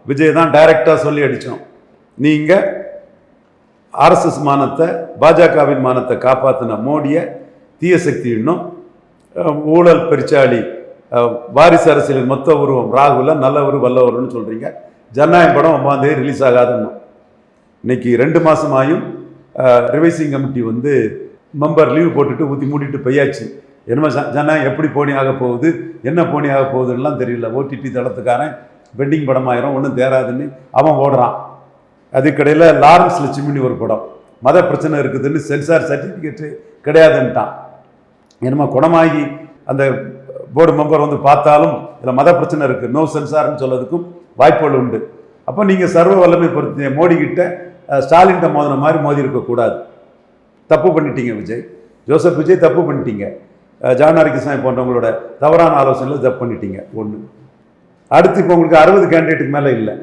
விஜய் தான் டைரக்டாக சொல்லி அடித்தோம். நீங்கள் ஆர்எஸ்எஸ் மானத்தை, பாஜகவின் மானத்தை காப்பாற்றின மோடியை தீய சக்தி இன்னும் ஊழல் பெருச்சாளி வாரிசு அரசியலின் மொத்த உருவம் ராகுல நல்லவர் வல்லவர்னு சொல்கிறீங்க. ஜனநாயகம் படம் 9 ரிலீஸ் ஆகாதுன்னு இன்னைக்கு 2 மாதமாயும் ரிவைசிங் கமிட்டி வந்து மெம்பர் லீவ் போட்டுட்டு ஊற்றி மூடிட்டு போயாச்சு. என்னமோ ஜனநாயகம் எப்படி போனி ஆக போகுது, என்ன போனி ஆக போகுதுன்னெலாம் தெரியல. ஓடிடி தளத்துக்காரன் வெட்டிங் படம் ஆயிரம் ஒன்றும் தேராதுன்னு அவன் ஓடுறான். அதுக்கடையில் லாரன்ஸ் லட்சுமின்னு ஒரு படம் மத பிரச்சனை இருக்குதுன்னு சென்சார் சர்டிஃபிகேட்டு கிடையாதுன்ட்டான். என்னமோ குணமாகி அந்த போர்டு மெம்பர் வந்து பார்த்தாலும் இதில் மத பிரச்சனை இருக்குது, நோ சென்சார்னு சொல்றதுக்கும் வாய்ப்புகள் உண்டு. அப்போ நீங்கள் சர்வ வல்லமை பொறுத்த மோடிக்கிட்ட ஸ்டாலின்கிட்ட மோதின மாதிரி மோதி இருக்கக்கூடாது. தப்பு பண்ணிட்டீங்க விஜய், ஜோசப் விஜய் தப்பு பண்ணிட்டீங்க. ஜானாரி கிருஷ்ணாய் போன்றவங்களோட தவறான ஆலோசனையில் தப்பு பண்ணிட்டீங்க. ஒன்று. அடுத்து இப்போ உங்களுக்கு 60 கேண்டிடேட்டுக்கு மேலே இல்லை.